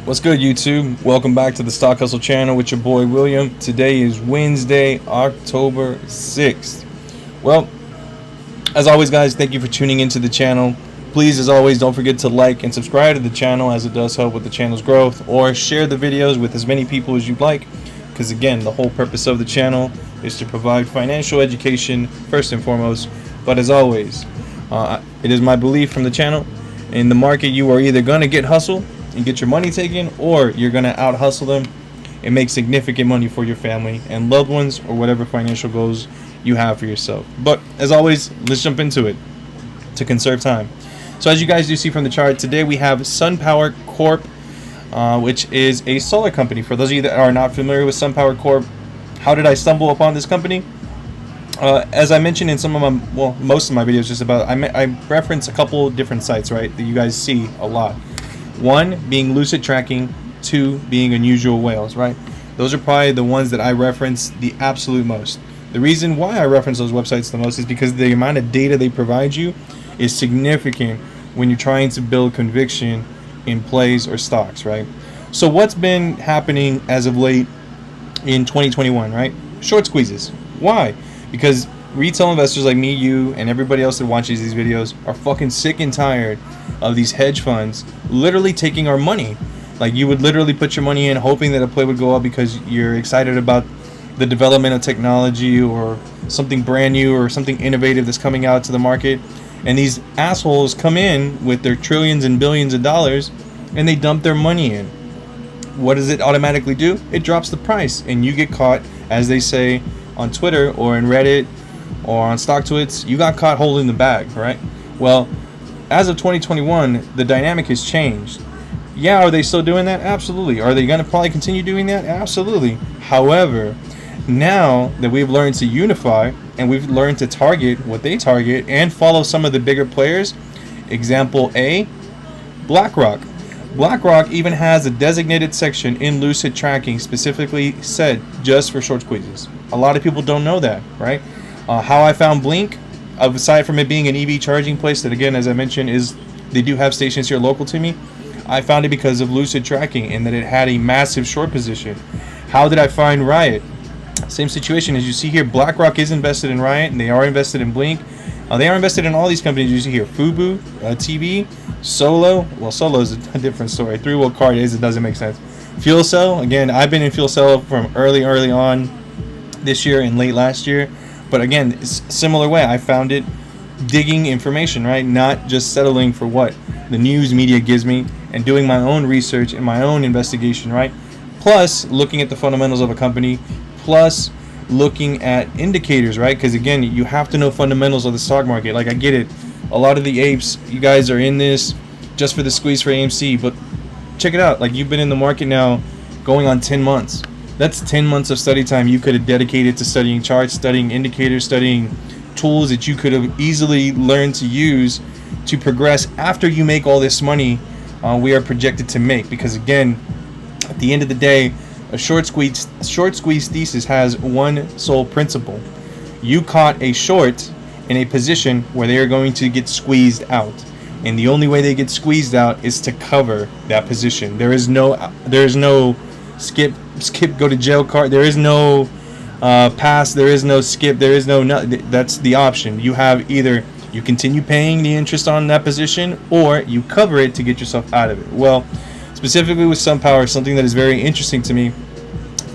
What's good, YouTube? Welcome back to the Stock Hustle channel with your boy William. Today is Wednesday, October 6th. Well, as always, guys, thank you for tuning into the channel. Please, as always, don't forget to like and subscribe to the channel, as it does help with the channel's growth, or share the videos with as many people as you'd like, because again, the whole purpose of the channel is to provide financial education first and foremost. But as always, it is my belief from the channel, in the market you are either going to get hustle and get your money taken, or you're going to out hustle them and make significant money for your family and loved ones, or whatever financial goals you have for yourself. But as always, let's jump into it to conserve time. So as you guys do see from the chart, today we have SunPower Corp, which is a solar company. For those of you that are not familiar with SunPower Corp, how did I stumble upon this company? As I mentioned in some of my, well, most of my videos, just about, I reference a couple different sites, right, that you guys see a lot. One being Lucid Tracking, two being Unusual Whales, right? Those are probably the ones that I reference the absolute most. The reason why I reference those websites the most is because the amount of data they provide you is significant when you're trying to build conviction in plays or stocks, right? So what's been happening as of late in 2021, right? Short squeezes. Why? Because retail investors like me, you, and everybody else that watches these videos are fucking sick and tired of these hedge funds literally taking our money. Like, you would literally put your money in hoping that a play would go up because you're excited about the development of technology or something brand new or something innovative that's coming out to the market. And these assholes come in with their trillions and billions of dollars and they dump their money in. What does it automatically do? It drops the price, and you get caught, as they say on Twitter or in Reddit or on StockTwits, you got caught holding the bag, right? Well, as of 2021, the dynamic has changed. Yeah, are they still doing that? Absolutely. Are they going to probably continue doing that? Absolutely. However, now that we've learned to unify and we've learned to target what they target and follow some of the bigger players, example A, BlackRock. BlackRock even has a designated section in Lucid Tracking specifically set just for short squeezes. A lot of people don't know that, right? How I found Blink, aside from it being an EV charging place that, again, as I mentioned, is they do have stations here local to me, I found it because of Lucid Tracking and that it had a massive short position. How did I find Riot? Same situation as you see here. BlackRock is invested in Riot, and they are invested in Blink. They are invested in all these companies you see here. Fubu, TV, Solo. Well, Solo is a different story. Three-wheel car it doesn't make sense. Fuel Cell. Again, I've been in Fuel Cell from early on this year and late last year. But again, it's a similar way. I found it digging information, right? Not just settling for what the news media gives me and doing my own research and my own investigation, right? Plus, looking at the fundamentals of a company, plus looking at indicators, right? Because again, you have to know fundamentals of the stock market. Like, I get it. A lot of the apes, you guys are in this just for the squeeze for AMC, but check it out. Like, you've been in the market now going on 10 months. That's 10 months of study time you could have dedicated to studying charts, studying indicators, studying tools that you could have easily learned to use to progress after you make all this money we are projected to make. Because again, at the end of the day, a short squeeze thesis has one sole principle. You caught a short in a position where they are going to get squeezed out, and the only way they get squeezed out is to cover that position. There is no skip go to jail card. There is no pass. There is no skip. There is no that's the option. You have either you continue paying the interest on that position, or you cover it to get yourself out of it. Well, specifically with SunPower, something that is very interesting to me,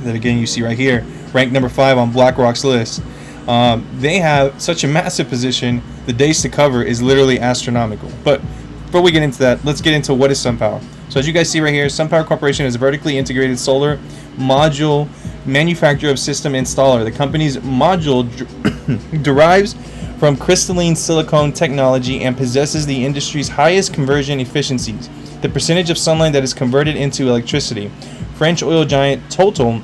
that again you see right here, ranked number 5 on BlackRock's list. They have such a massive position. The days to cover is literally astronomical. But before we get into that, let's get into what is SunPower. So as you guys see right here, SunPower Corporation is a vertically integrated solar module manufacturer of system installer. The company's module derives from crystalline silicone technology and possesses the industry's highest conversion efficiencies. The percentage of sunlight that is converted into electricity. French oil giant Total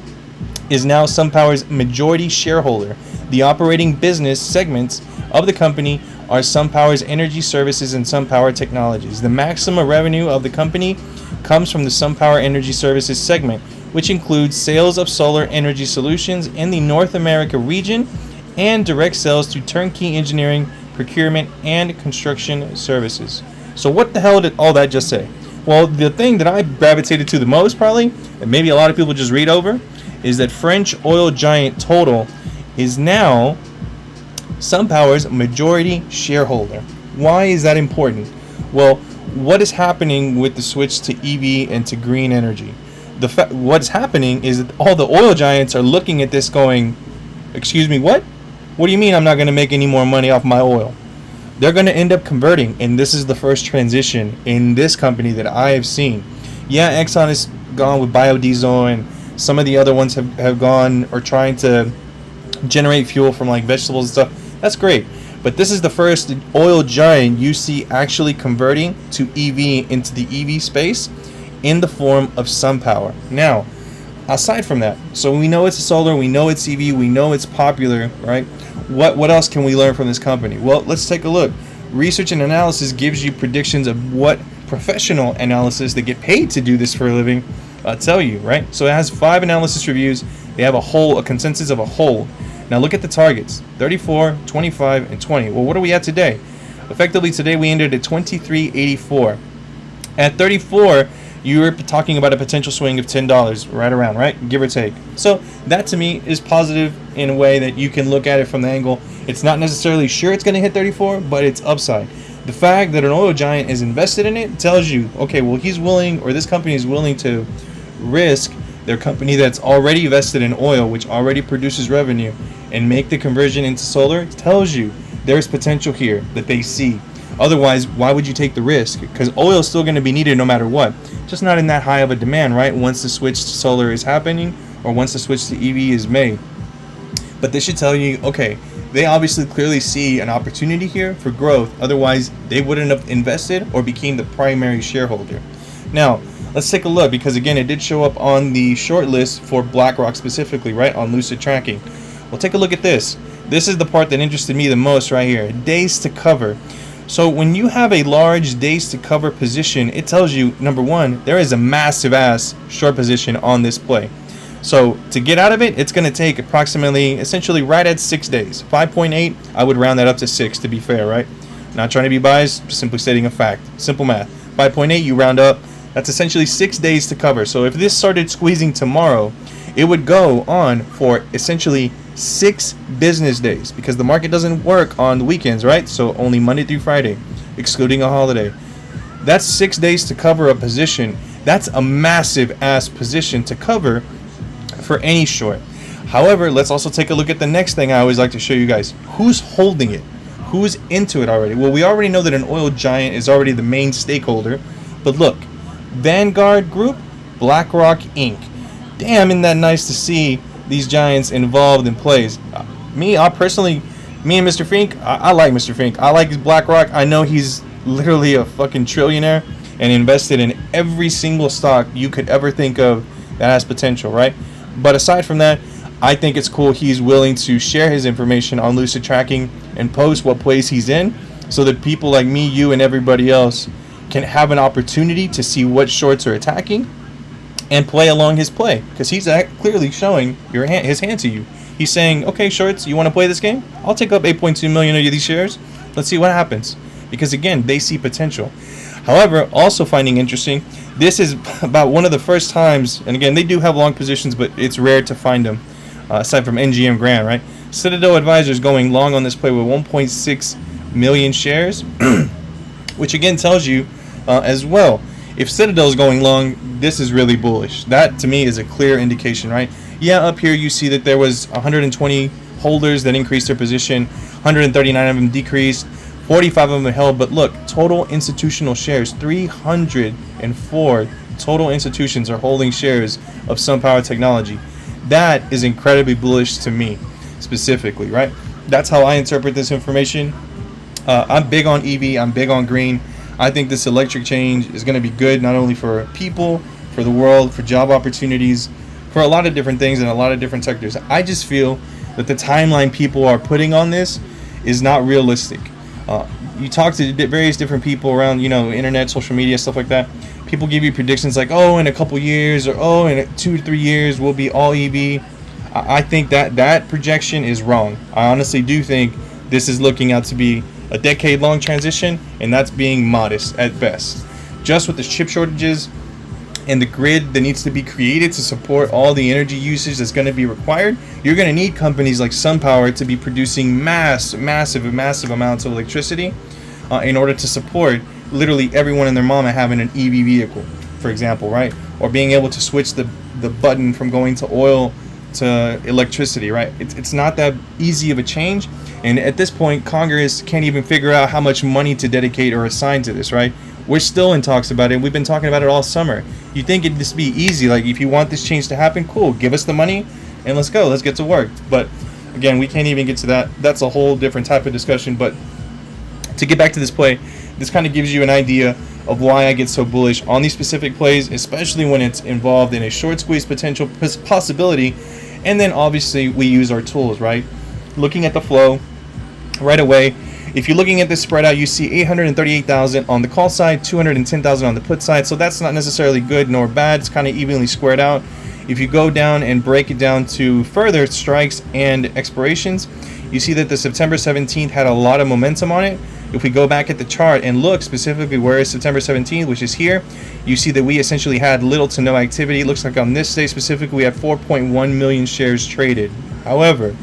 is now SunPower's majority shareholder. The operating business segments of the company are SunPower's energy services and SunPower Technologies. The maximum revenue of the company comes from the SunPower Energy Services segment, which includes sales of solar energy solutions in the North America region and direct sales to turnkey engineering, procurement, and construction services. So what the hell did all that just say? Well, the thing that I gravitated to the most, probably, and maybe a lot of people just read over, is that French oil giant Total is now SunPower's majority shareholder. Why is that important? Well, what is happening with the switch to EV and to green energy? What's happening is that all the oil giants are looking at this going, excuse me, what? What do you mean I'm not going to make any more money off my oil? They're going to end up converting, and this is the first transition in this company that I have seen. Yeah, Exxon has gone with biodiesel, and some of the other ones have gone or trying to generate fuel from like vegetables and stuff. That's great. But this is the first oil giant you see actually converting to EV into the EV space in the form of SunPower. Now, aside from that, so we know it's solar, we know it's EV, we know it's popular, right? What else can we learn from this company? Well, let's take a look. Research and analysis gives you predictions of what professional analysis that get paid to do this for a living tell you, right? So it has 5 analysis reviews. They have a consensus of a hold. Now look at the targets, 34, 25, and 20. Well, what are we at today? Effectively today we ended at 23.84. At 34, you're talking about a potential swing of $10 right around, right? Give or take. So that to me is positive in a way that you can look at it from the angle. It's not necessarily sure it's going to hit 34, but it's upside. The fact that an oil giant is invested in it tells you, okay, well, he's willing, or this company is willing to risk their company that's already invested in oil, which already produces revenue, and make the conversion into solar. It tells you there's potential here that they see. Otherwise, why would you take the risk? Because oil is still going to be needed no matter what. Just not in that high of a demand, right? Once the switch to solar is happening, or once the switch to EV is made. But this should tell you, okay, they obviously clearly see an opportunity here for growth. Otherwise, they wouldn't have invested or became the primary shareholder. Now, let's take a look, because again, it did show up on the short list for BlackRock specifically, right, on Lucid Tracking. Well, take a look at this. This is the part that interested me the most right here. Days to cover. So when you have a large days to cover position, it tells you, number one, there is a massive ass short position on this play. So to get out of it, it's going to take approximately, essentially right at 6 days. 5.8, I would round that up to 6 to be fair, right? Not trying to be biased, simply stating a fact. Simple math. 5.8, you round up. That's essentially 6 days to cover. So if this started squeezing tomorrow, it would go on for essentially 6 business days, because the market doesn't work on the weekends, right? So only Monday through Friday, excluding a holiday. That's 6 days to cover a position. That's a massive ass position to cover for any short. However, let's also take a look at the next thing I always like to show you guys. Who's holding it? Who's into it already? Well, we already know that an oil giant is already the main stakeholder. But look, Vanguard Group, BlackRock Inc. Damn, isn't that nice to see these giants involved in plays? Me and Mr. Fink, I like Mr. Fink. I like his BlackRock. I know he's literally a fucking trillionaire and invested in every single stock you could ever think of that has potential, right? But aside from that, I think it's cool he's willing to share his information on Lucid Tracking and post what plays he's in, so that people like me, you, and everybody else can have an opportunity to see what shorts are attacking and play along his play, because he's clearly showing his hand to you. He's saying, okay, shorts, you want to play this game? I'll take up 8.2 million of these shares. Let's see what happens. Because again, they see potential. However, also finding interesting, this is about one of the first times, and again, they do have long positions, but it's rare to find them, aside from NGM Grand, right? Citadel Advisors going long on this play with 1.6 million shares, which again tells you as well, if Citadel is going long, this is really bullish. That to me is a clear indication, right? Yeah, up here you see that there was 120 holders that increased their position, 139 of them decreased, 45 of them held, but look, total institutional shares, 304 total institutions are holding shares of SunPower Technology. That is incredibly bullish to me, specifically, right? That's how I interpret this information. I'm big on EV, I'm big on green. I think this electric change is going to be good, not only for people, for the world, for job opportunities, for a lot of different things in a lot of different sectors. I just feel that the timeline people are putting on this is not realistic. You talk to various different people around, internet, social media, stuff like that. People give you predictions like, oh, in a couple years, or oh, in 2 to 3 years, we'll be all EV. I think that projection is wrong. I honestly do think this is looking out to be a decade-long transition, and that's being modest at best. just with the chip shortages and the grid that needs to be created to support all the energy usage that's going to be required, you're going to need companies like SunPower to be producing massive amounts of electricity in order to support literally everyone and their mama having an EV vehicle, for example, right? Or being able to switch the button from going to oil to electricity, right? It's not that easy of a change, and at this point Congress can't even figure out how much money to dedicate or assign to this, right? We're still in talks about it. We've been talking about it all summer. You think it'd just be easy, like if you want this change to happen, cool, give us the money and let's go, let's get to work. But again, we can't even get to that. That's a whole different type of discussion. But to get back to this play, this kind of gives you an idea of why I get so bullish on these specific plays, especially when it's involved in a short squeeze potential possibility. And then obviously we use our tools, right? Looking at the flow right away, if you're looking at this spread out, you see 838,000 on the call side, 210,000 on the put side. So that's not necessarily good nor bad. It's kind of evenly squared out. If you go down and break it down to further strikes and expirations, you see that the September 17th had a lot of momentum on it. If we go back at the chart and look specifically where is September 17th, which is here, you see that we essentially had little to no activity. It looks like on this day specifically, we had 4.1 million shares traded. However,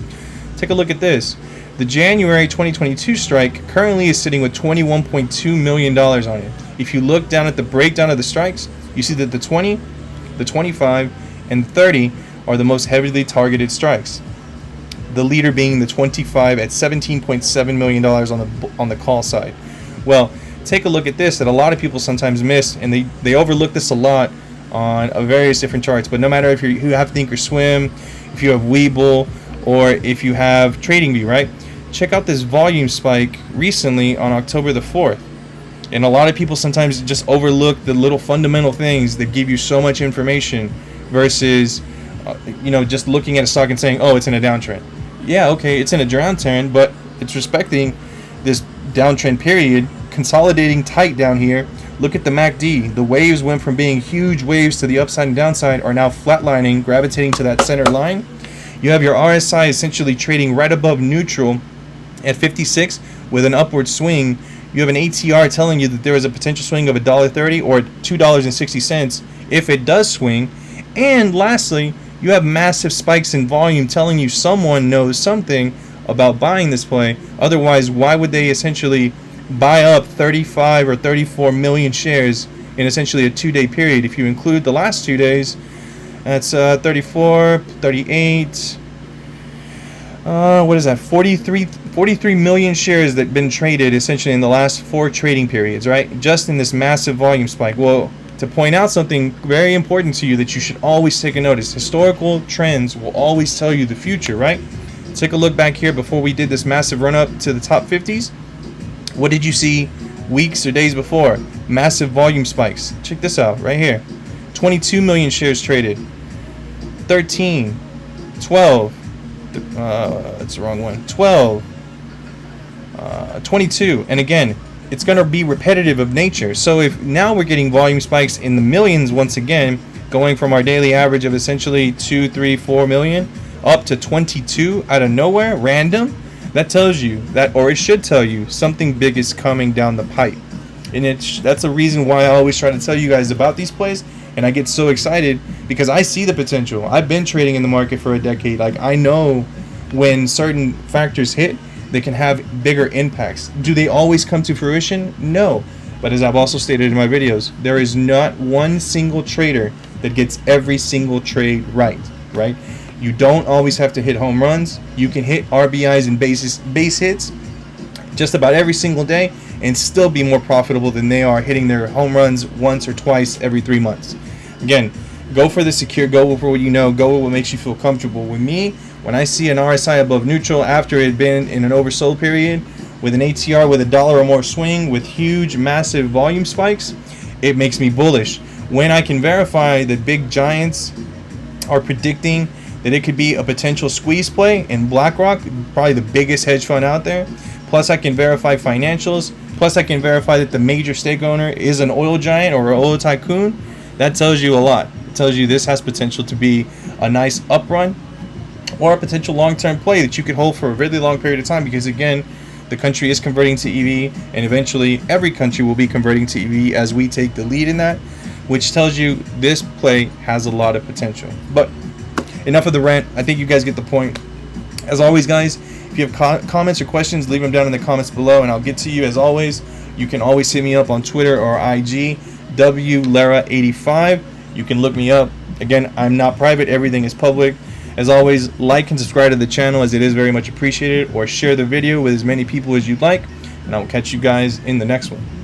take a look at this. The January 2022 strike currently is sitting with $21.2 million on it. If you look down at the breakdown of the strikes, you see that the 20, the 25, and 30 are the most heavily targeted strikes. The leader being the 25 at $17.7 million on the call side. Well, take a look at this that a lot of people sometimes miss, and they overlook this a lot on various different charts. But no matter if you have Thinkorswim, if you have Webull, or if you have TradingView, right? Check out this volume spike recently on October the 4th. And a lot of people sometimes just overlook the little fundamental things that give you so much information versus, just looking at a stock and saying, oh, it's in a downtrend. Yeah, okay, it's in a downtrend, but it's respecting this downtrend period, consolidating tight down here. Look at the MACD. The waves went from being huge waves to the upside and downside are now flatlining, gravitating to that center line. You have your RSI essentially trading right above neutral at 56 with an upward swing. You have an ATR telling you that there is a potential swing of $1.30 or $2.60 if it does swing. And lastly, you have massive spikes in volume telling you someone knows something about buying this play. Otherwise, why would they essentially buy up 35 or 34 million shares in essentially a 2-day period? If you include the last 2 days, that's 34, 38, what is that, 43 million shares that have been traded essentially in the last 4 trading periods, right? Just in this massive volume spike. Well, to point out something very important to you that you should always take a notice. Historical trends will always tell you the future, right? Take a look back here before we did this massive run up to the top 50s. What did you see weeks or days before? Massive volume spikes. Check this out right here. 22 million shares traded. 13, 12, that's the wrong one. 12, 22, and again, it's going to be repetitive of nature. So if now we're getting volume spikes in the millions once again, going from our daily average of essentially 2, 3, 4 million up to 22 out of nowhere, random, that tells you that, or it should tell you, something big is coming down the pipe. And that's a reason why I always try to tell you guys about these plays, and I get so excited because I see the potential. I've been trading in the market for a decade. Like, I know when certain factors hit, they can have bigger impacts. Do they always come to fruition? No. But as I've also stated in my videos, there is not one single trader that gets every single trade right? You don't always have to hit home runs. You can hit RBIs and base hits just about every single day and still be more profitable than they are hitting their home runs once or twice every 3 months. Again, go for the secure, go for what you know, go with what makes you feel comfortable. With me, when I see an RSI above neutral after it had been in an oversold period, with an ATR with $1 or more swing, with huge, massive volume spikes, it makes me bullish. When I can verify that big giants are predicting that it could be a potential squeeze play in BlackRock, probably the biggest hedge fund out there, plus I can verify financials, plus I can verify that the major stake owner is an oil giant or an oil tycoon, that tells you a lot. It tells you this has potential to be a nice up run or a potential long-term play that you could hold for a really long period of time, because again, The country is converting to EV, and eventually every country will be converting to EV as we take the lead in that, which tells you this play has a lot of potential. But enough of the rant. I think you guys get the point. As always, guys, if you have comments or questions, leave them down in the comments below, and I'll get to you. As always, you can always hit me up on Twitter or IG, WLera85. You can look me up. Again, I'm not private. Everything is public. As always, like and subscribe to the channel, as it is very much appreciated, or share the video with as many people as you'd like, and I will catch you guys in the next one.